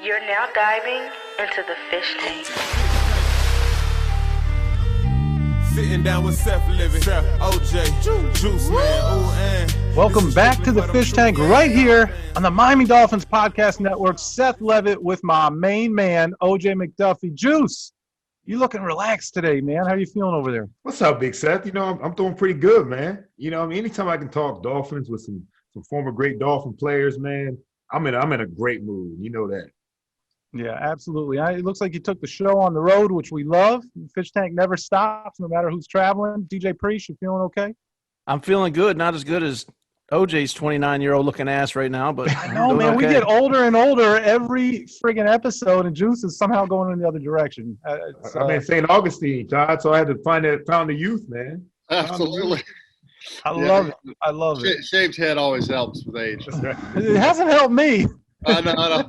You're now diving into the fish tank. Sitting down with Seth Living, OJ, Juice Man, Welcome back to the Fish Tank right here on the Miami Dolphins Podcast Network. Seth Levitt with my main man, OJ McDuffie. Juice, you looking relaxed today, man. How are you feeling over there? What's up, Big Seth? You know, I'm doing pretty good, man. You know, I mean, anytime I can talk Dolphins with some former great Dolphin players, man, I'm in a great mood. You know that. Yeah, absolutely. It looks like you took the show on the road, which we love. The Fish Tank never stops, no matter who's traveling. DJ Priest, you feeling okay? I'm feeling good. Not as good as OJ's 29-year-old looking ass right now, but no, man, okay. We get older and older every friggin' episode, and Juice is somehow going in the other direction. I'm in St. Augustine, Todd, so I had to found the youth, man. Absolutely. I love it. I love it. Shaved head always helps with age. It hasn't helped me. I know.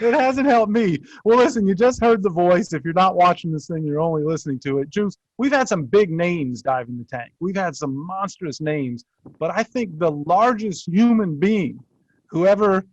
It hasn't helped me. Well, listen, you just heard the voice. If you're not watching this thing, you're only listening to it. Juice, we've had some big names dive in the tank. We've had some monstrous names, but I think the largest human being who ever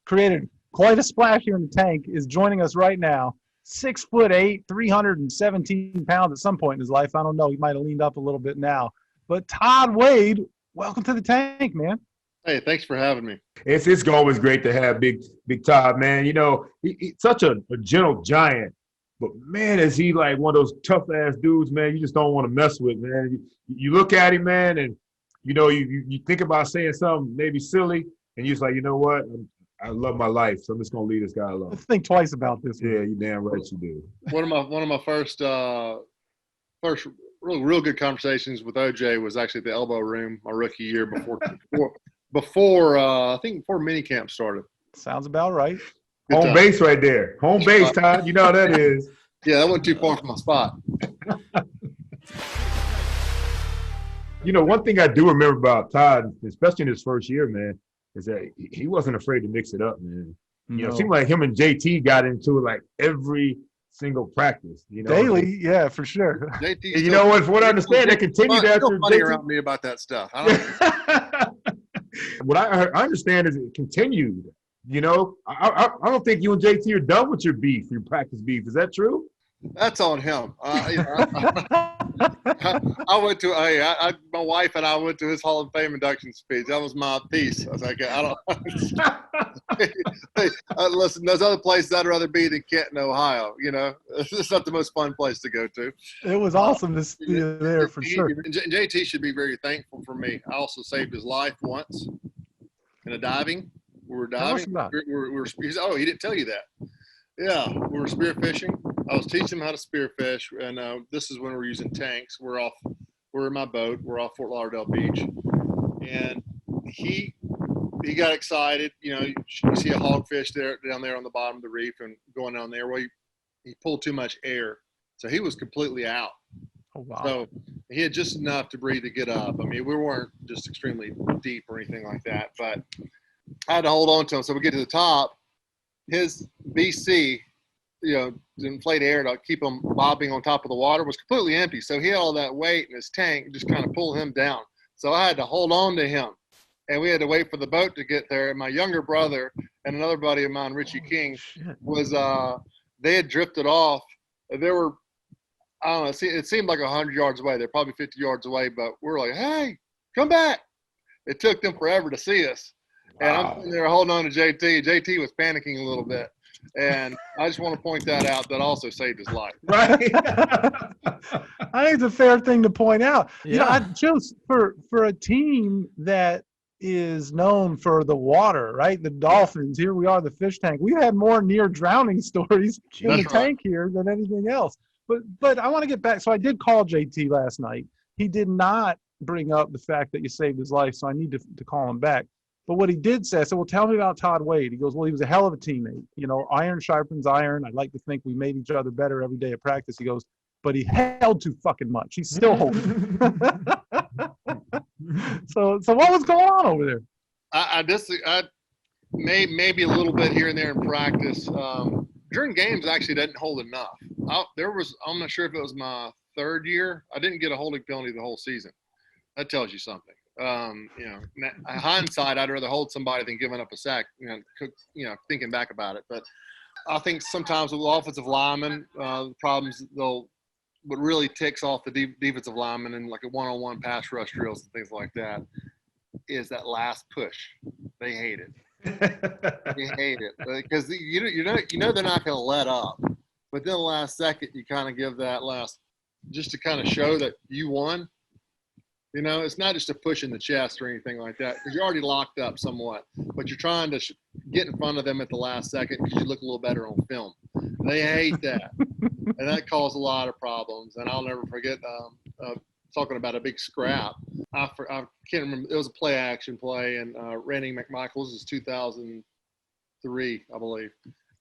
created quite a splash here in the tank is joining us right now. 6'8", 317 pounds at some point in his life. I don't know. He might have leaned up a little bit now. But Todd Wade, welcome to the tank, man. Hey, thanks for having me. It's always great to have Big Todd, man. You know, he's such a gentle giant, but man, is he like one of those tough ass dudes, man. You just don't want to mess with, man. You look at him, man, and you know you think about saying something maybe silly, and you're just like, you know what? I love my life, so I'm just gonna leave this guy alone. Let's think twice about this. Yeah, you damn right you do. One of my first real good conversations with OJ was actually at the Elbow Room my rookie year before minicamp started. Sounds about right. Home base right there. Home base, Todd. You know how that is. Yeah, that wasn't too far from my spot. You know, one thing I do remember about Todd, especially in his first year, man, is that he wasn't afraid to mix it up, man. You know, it seemed like him and JT got into it like every single practice. You know, daily, yeah, for sure. You know what? From what I understand, they continued after funny JT. around me about that stuff. I don't What I understand is it continued. You know, I don't think you and JT are done with your practice beef. Is that true? That's on him. I went to my wife and I went to his Hall of Fame induction speech. That was my piece. I was like, I don't. Listen, there's other places I'd rather be than Canton, Ohio. You know, it's not the most fun place to go to. It was awesome to see you there for sure. JT should be very thankful for me. I also saved his life once in a diving. We were diving. He didn't tell you that. Yeah, we were spearfishing. I was teaching him how to spearfish, and this is when we're using tanks. We're in my boat. We're off Fort Lauderdale Beach, and he got excited. You know, you see a hogfish down there on the bottom of the reef and going down there. Well, he pulled too much air, so he was completely out. Oh, wow. So he had just enough to breathe to get up. I mean, we weren't just extremely deep or anything like that, but I had to hold on to him. So we get to the top. His BC, you know, the inflated air to keep him bobbing on top of the water was completely empty. So he had all that weight in his tank, just kind of pulled him down. So I had to hold on to him, and we had to wait for the boat to get there. And my younger brother and another buddy of mine, Richie King, they had drifted off. They were, I don't know, it seemed like 100 yards away. They're probably 50 yards away, but we're like, hey, come back. It took them forever to see us. And I'm sitting there holding on to JT. JT was panicking a little bit. And I just want to point that out. That also saved his life. Right. I think it's a fair thing to point out. Yeah. You know, just for a team that is known for the water, right? The Dolphins. Here we are, the fish tank. We've had more near drowning stories in the tank here than anything else. But I want to get back. So I did call JT last night. He did not bring up the fact that you saved his life, so I need to call him back. But what he did say, I said, well, tell me about Todd Wade. He goes, well, he was a hell of a teammate. You know, iron sharpens iron. I'd like to think we made each other better every day at practice. He goes, but he held too fucking much. He's still holding. So what was going on over there? I maybe a little bit here and there in practice. During games, actually didn't hold enough. I'm not sure if it was my third year. I didn't get a holding penalty the whole season. That tells you something. Hindsight, I'd rather hold somebody than giving up a sack. Thinking back about it, but I think sometimes with offensive linemen, the problems what really ticks off the defensive linemen and like a one-on-one pass rush drills and things like that is that last push. They hate it. They hate it because you know they're not going to let up, but then the last second you kind of give that last just to kind of show that you won. It's not just a push in the chest or anything like that because you're already locked up somewhat, but you're trying to get in front of them at the last second because you look a little better on film. They hate that, and that caused a lot of problems. And I'll never forget talking about a big scrap. I can't remember. It was a play action play, and Randy McMichaels is 2003, I believe,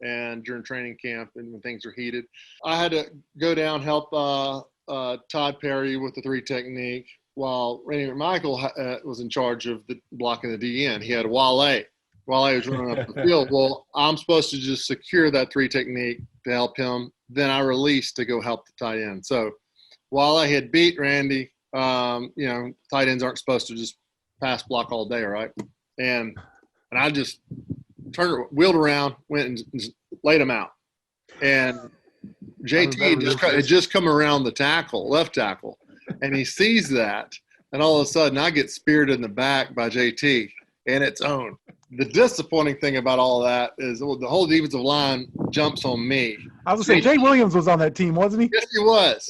and during training camp and when things are heated, I had to go down help Todd Perry with the 3 technique. While Randy McMichael was in charge of blocking the DN, he had Wale. Wale was running up the field. Well, I'm supposed to just secure that 3 technique to help him. Then I released to go help the tight end. So while I had beat Randy, tight ends aren't supposed to just pass block all day, right? And I just wheeled around, went and laid him out. And JT had just come around the left tackle. And he sees that, and all of a sudden I get speared in the back by JT, and it's own. The disappointing thing about all that is the whole defensive line jumps on me. I was going to say, Jay Williams was on that team, wasn't he? Yes, he was.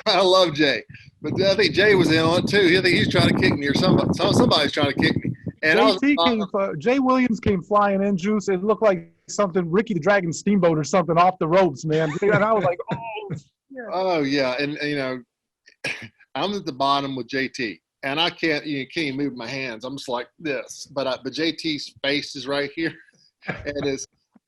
I love Jay. But I think Jay was in on it, too. I think he's trying to kick me or somebody's trying to kick me. And Jay Williams came flying in, Juice. It looked like something Ricky the Dragon Steamboat or something off the ropes, man. And I was like, oh, shit. Oh, yeah. And I'm at the bottom with JT, and I can't even move my hands. I'm just like this. But JT's face is right here. And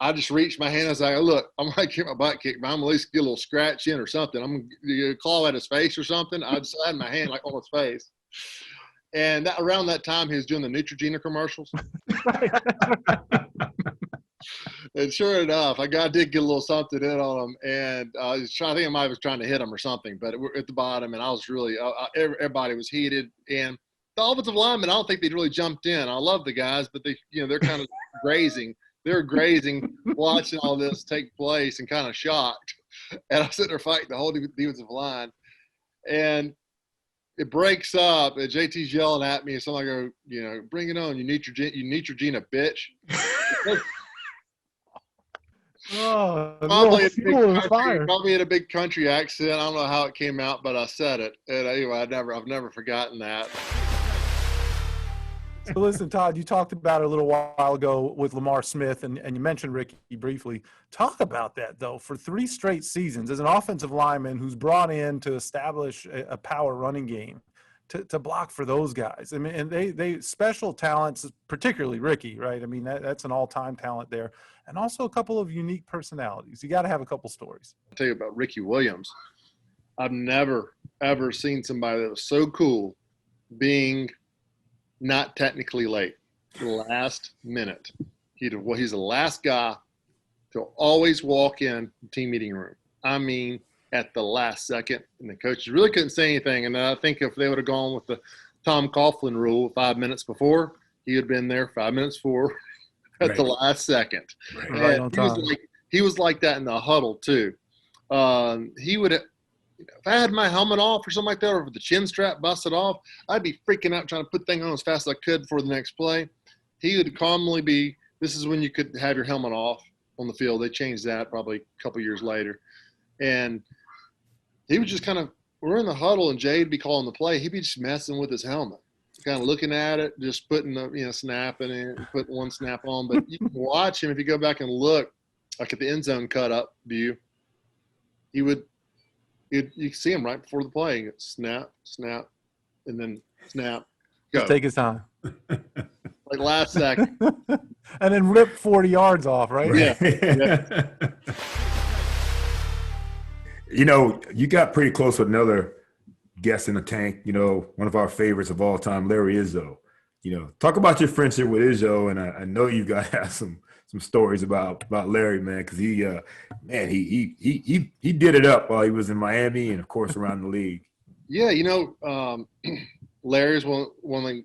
I just reached my hand. I was like, look, I'm going to get my butt kicked, but I'm at least get a little scratch in or something. I'm going to claw at his face or something. I just had my hand like on his face. And around that time, he was doing the Neutrogena commercials. And sure enough, I did get a little something in on him, and I was trying. I think I was trying to hit him or something, but we're at the bottom, and I was really everybody was heated, and the offensive linemen, I don't think they really jumped in. I love the guys, but they're kind of grazing. They're grazing, watching all this take place, and kind of shocked. And I'm sitting there fighting the whole defensive line, and it breaks up, and JT's yelling at me, and so I go, bring it on, you Neutrogena, bitch. Oh, probably in a big country accent. I don't know how it came out, but I said it. And anyway, I've never forgotten that. So listen, Todd, you talked about it a little while ago with Lamar Smith, and you mentioned Ricky briefly. Talk about that, though, for 3 straight seasons as an offensive lineman who's brought in to establish a power running game. To block for those guys. I mean, and they special talents, particularly Ricky, right? I mean, that's an all-time talent there. And also a couple of unique personalities. You got to have a couple stories. I'll tell you about Ricky Williams. I've never, ever seen somebody that was so cool being not technically late. The last minute. He's the last guy to always walk in the team meeting room. I mean, at the last second, and the coaches really couldn't say anything. And I think if they would have gone with the Tom Coughlin rule 5 minutes before, he had been there 5 minutes before at the last second. Right on time. He was like that in the huddle too. He would, if I had my helmet off or something like that, or if the chin strap busted off, I'd be freaking out trying to put things on as fast as I could for the next play. He would calmly be. This is when you could have your helmet off on the field. They changed that probably a couple years later, and he was just kind of, we're in the huddle and Jay'd be calling the play. He'd be just messing with his helmet, kind of looking at it, just putting the, snapping it, putting one snap on. But you can watch him if you go back and look, like at the end zone cut up view, you see him right before the play. He'd snap, snap, and then snap, go. Just take his time. Like last second. And then rip 40 yards off, right? Yeah. You got pretty close with another guest in the tank, one of our favorites of all time, Larry Izzo. Talk about your friendship with Izzo, and I know you got to have some stories about Larry, man, because he did it up while he was in Miami and, of course, around the league. Yeah, Larry's one of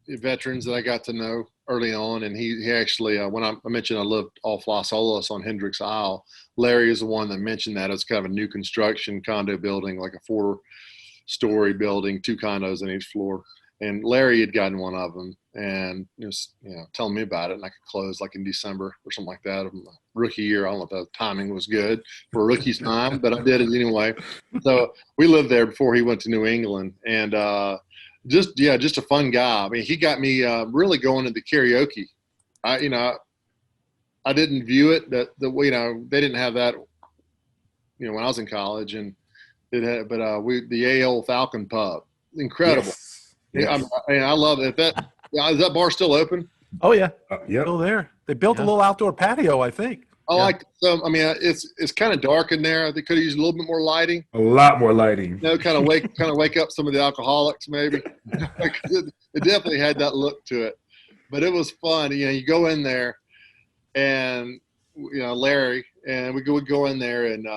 the veterans that I got to know early on, and he actually when I mentioned I lived off Las Olas on Hendricks Isle, Larry is the one that mentioned that it's kind of a new construction condo building, like a 4-story building, 2 condos on each floor. And Larry had gotten one of them, and telling me about it, and I could close like in December or something like that of my rookie year. I don't know if the timing was good for a rookie's time, but I did it anyway. So we lived there before he went to New England, and just a fun guy. I mean, he got me really going into karaoke. I didn't view it that they didn't have that when I was in college, and it had, but the AL Falcon Pub, incredible. Yes. Yeah, I love it. Is that bar still open? Oh yeah. Yep. Still there. They built a Yeah. little outdoor patio, I think. I like some. I mean, it's kind of dark in there. They could have used a little bit more lighting. A lot more lighting. Kind of wake up some of the alcoholics, maybe. it definitely had that look to it, but it was fun. You go in there, and Larry and we would go in there, and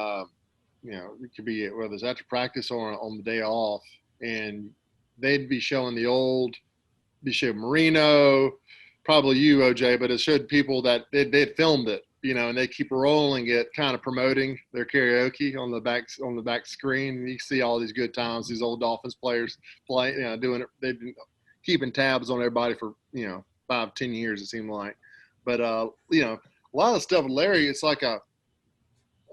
it could be whether it's after practice or on the day off, and they'd be showing they showed Marino, probably you, OJ, but it showed people that they'd filmed it, and they keep rolling it, kind of promoting their karaoke on the back screen. And you see all these good times, these old Dolphins players play, doing it. They've been keeping tabs on everybody for 5-10 years, it seemed like. But a lot of the stuff with Larry, it's like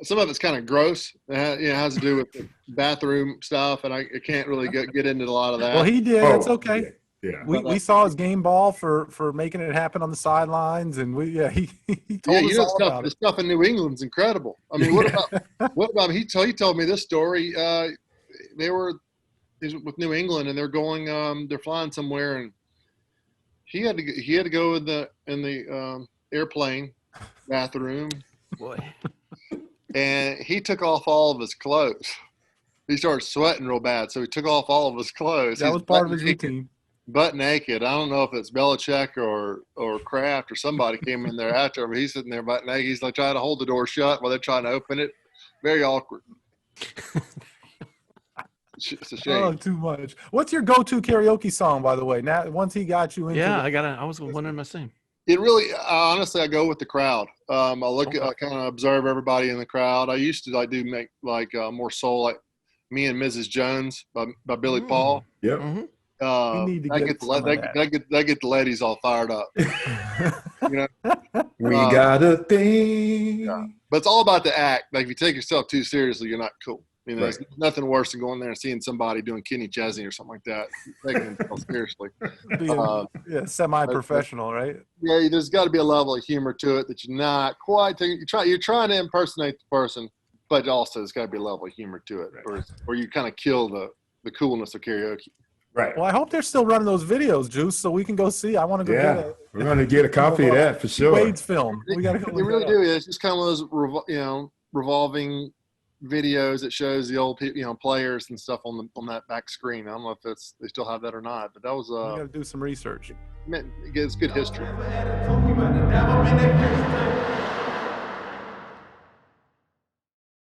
some of it's kind of gross. It has to do with the bathroom stuff, and I can't really get into a lot of that. Well, he did. It's okay. Yeah. We saw his game ball for making it happen on the sidelines, and he told us all about the it. stuff in New England's incredible. I mean, what about he told me this story. He was with New England, and they're going they're flying somewhere, and he had to go in the airplane bathroom. Boy. And he took off all of his clothes. He started sweating real bad, so he took off all of his clothes. That was part of his routine. Butt naked. I don't know if it's Belichick or Kraft or somebody came in there after him. He's sitting there butt naked. He's like trying to hold the door shut while they're trying to open it. Very awkward. It's a shame. Oh, too much. What's your go-to karaoke song, by the way? Now, once he got you into Yeah, it. I was wondering the same. It really, honestly, I go with the crowd. I kind of observe everybody in the crowd. I used to make more soul, like Me and Mrs. Jones by Billy Paul. Yep. Mm-hmm. We need to get some of that. That get the ladies all fired up. We got a thing. Yeah. But it's all about the act. Like if you take yourself too seriously, you're not cool. Right. There's nothing worse than going there and seeing somebody doing Kenny Chesney or something like that, taking themselves seriously. Semi-professional, right? Yeah, there's got to be a level of humor to it that you're not quite taking. You're trying to impersonate the person, but also there's got to be a level of humor to it, or you kind of kill the coolness of karaoke. Right. Well, I hope they're still running those videos, Juice, so we can go see. I want to go get it. We're going to get a copy of that for sure. Wade's film. We got to go. They really do. It's just kind of those revolving videos that shows the old players and stuff on that back screen. I don't know if they still have that or not, but that was We got to do some research. it's good history.